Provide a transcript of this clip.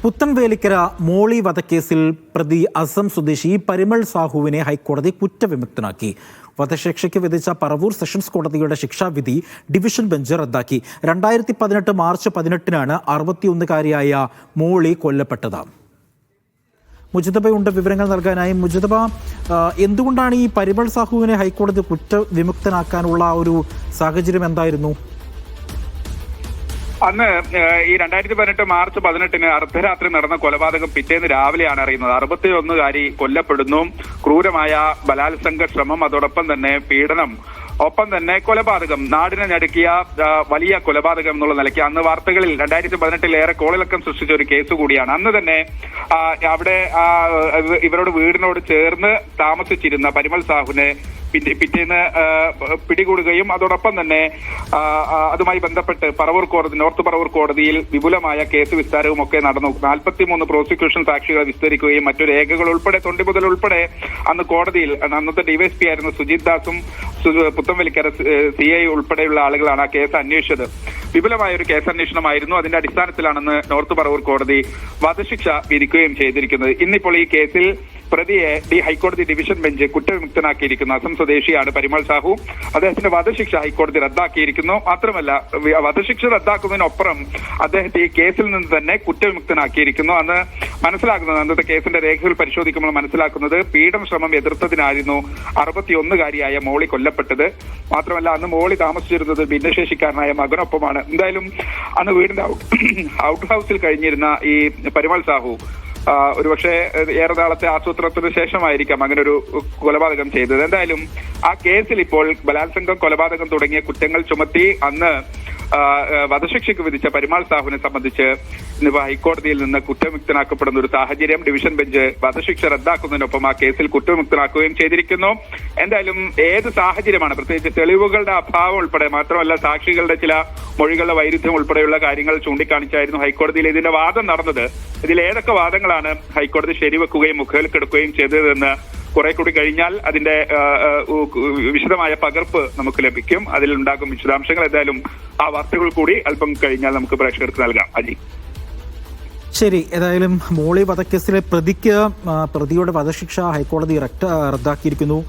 പുത്തൻവേലിക്കര മോളി വധക്കേസിൽ പ്രതി അസം സ്വദേശി പരിമൾ സാഹുവിനെ ഹൈക്കോടതി കുറ്റവിമുക്തനാക്കി. വധശിക്ഷയ്ക്ക് വിധിച്ച പറവൂർ സെഷൻസ് കോടതിയുടെ ശിക്ഷാവിധി ഡിവിഷൻ ബെഞ്ച് റദ്ദാക്കി. 2018 മാർച്ച് 18-നാണ് 61-കാരിയായ മോളി കൊല്ലപ്പെട്ടത്. മുജിതബയുണ്ട് വിവരങ്ങൾ നൽകാനായി. മുജിതബ, എന്തുകൊണ്ടാണ് ഈ പരിമൾ സാഹുവിനെ ഹൈക്കോടതി കുറ്റവിമുക്തനാക്കാനുള്ള ഒരു സാഹചര്യം എന്തായിരുന്നു? അന്ന് ഈ 2018 മാർച്ച് 18-ന് അർദ്ധരാത്രി നടന്ന കൊലപാതകം പിറ്റേന്ന് രാവിലെയാണ് അറിയുന്നത്. 61-കാരി കൊല്ലപ്പെടുന്നു. ക്രൂരമായ ബലാത്സംഗ ശ്രമം, അതോടൊപ്പം തന്നെ പീഡനം, ഒപ്പം തന്നെ കൊലപാതകം, നാടിനെ ഞടുക്കിയ വലിയ കൊലപാതകം എന്നുള്ള നിലയ്ക്ക് അന്ന് വാർത്തകളിൽ 2018 ഏറെ കോളിളക്കം സൃഷ്ടിച്ച ഒരു കേസ് കൂടിയാണ്. അന്ന് തന്നെ അവിടെ ഇവരോട് വീടിനോട് ചേർന്ന് താമസിച്ചിരുന്ന പരിമൾ സാഹുവിനെ പിറ്റേന്ന് പിടികൂടുകയും അതോടൊപ്പം തന്നെ അതുമായി ബന്ധപ്പെട്ട് നോർത്ത് പറവൂർ കോടതിയിൽ വിപുലമായ കേസ് വിസ്താരവും ഒക്കെ നടന്നു. 43 പ്രോസിക്യൂഷൻ സാക്ഷികളെ വിസ്തരിക്കുകയും മറ്റു രേഖകൾ ഉൾപ്പെടെ തൊണ്ടിമുതൽ ഉൾപ്പെടെ അന്ന് കോടതിയിൽ അന്നത്തെ ഡിവൈഎസ്പി ആയിരുന്ന സുജിത് ദാസും പുത്തൻവേലിക്കര CI ഉൾപ്പെടെയുള്ള ആളുകളാണ് ആ കേസ് അന്വേഷിച്ചത്. വിപുലമായ ഒരു കേസന്വേഷണമായിരുന്നു. അതിന്റെ അടിസ്ഥാനത്തിലാണെന്ന് നോർത്ത് പറവൂർ കോടതി വധശിക്ഷ വിധിക്കുകയും ചെയ്തിരിക്കുന്നത്. ഇന്നിപ്പോൾ ഈ കേസിൽ പ്രതിയെ ഹൈക്കോടതി ഡിവിഷൻ ബെഞ്ച് കുറ്റവിമുക്തനാക്കിയിരിക്കുന്നു. അസം സ്വദേശിയാണ് പരിമൾ സാഹു. അദ്ദേഹത്തിന്റെ വധശിക്ഷ ഹൈക്കോടതി റദ്ദാക്കിയിരിക്കുന്നു. മാത്രമല്ല, വധശിക്ഷ റദ്ദാക്കുന്നതിനൊപ്പം അദ്ദേഹത്തെ ഈ കേസിൽ നിന്ന് തന്നെ കുറ്റവിമുക്തനാക്കിയിരിക്കുന്നു. അന്ന് മനസ്സിലാക്കുന്നത്, അന്നത്തെ കേസിന്റെ രേഖകൾ പരിശോധിക്കുമ്പോൾ മനസ്സിലാക്കുന്നത്, പീഡന ശ്രമം എതിർത്തതിനായിരുന്നു 61-കാരിയായ മോളി കൊല്ലപ്പെട്ടത്. മാത്രമല്ല, അന്ന് മോളി താമസിച്ചിരുന്നത് ഭിന്നശേഷിക്കാരനായ മകനൊപ്പമാണ്. എന്തായാലും അന്ന് വീടിന്റെ ഔട്ട് ഹൗസിൽ കഴിഞ്ഞിരുന്ന ഈ പരിമൾ സാഹു ഒരുപക്ഷെ ഏറെ നാളത്തെ ആസൂത്രണത്തിന് ശേഷമായിരിക്കാം അങ്ങനെ ഒരു കൊലപാതകം ചെയ്തത്. എന്തായാലും ആ കേസിൽ ഇപ്പോൾ ബലാത്സംഗം, കൊലപാതകം തുടങ്ങിയ കുറ്റങ്ങൾ ചുമത്തി അന്ന് വധശിക്ഷയ്ക്ക് വിധിച്ച പരിമൾ സാഹുവിനെ സംബന്ധിച്ച് ഹൈക്കോടതിയിൽ നിന്ന് കുറ്റവിമുക്തനാക്കപ്പെടുന്ന ഒരു സാഹചര്യം ഡിവിഷൻ ബെഞ്ച് വധശിക്ഷ റദ്ദാക്കുന്നതിനൊപ്പം ആ കേസിൽ കുറ്റവിമുക്തനാക്കുകയും ചെയ്തിരിക്കുന്നു. എന്തായാലും ഏത് സാഹചര്യമാണ്, പ്രത്യേകിച്ച് തെളിവുകളുടെ അഭാവം ഉൾപ്പെടെ, മാത്രമല്ല സാക്ഷികളുടെ ചില മൊഴികളുടെ വൈരുദ്ധ്യം ഉൾപ്പെടെയുള്ള കാര്യങ്ങൾ ചൂണ്ടിക്കാണിച്ചായിരുന്നു ഹൈക്കോടതിയിൽ ഇതിന്റെ വാദം നടന്നത്. ഇതിൽ ഏതൊക്കെ വാദങ്ങളാണ് ഹൈക്കോടതി ശരിവെക്കുകയും മുഖവിലക്കെടുക്കുകയും ചെയ്തതെന്ന് കുറെ കൂടി കഴിഞ്ഞാൽ അതിന്റെ വിശദമായ പകർപ്പ് നമുക്ക് ലഭിക്കും. അതിലുണ്ടാകും വിശദാംശങ്ങൾ. എന്തായാലും ആ വാർത്തകൾ കൂടി അല്പം കഴിഞ്ഞാൽ നമുക്ക് പ്രേക്ഷകർക്ക് നൽകാം. അജി, ശരി. ഏതായാലും മോളി വധക്കേസിലെ പ്രതിയുടെ വധശിക്ഷ ഹൈക്കോടതി റദ്ദാക്കിയിരിക്കുന്നു.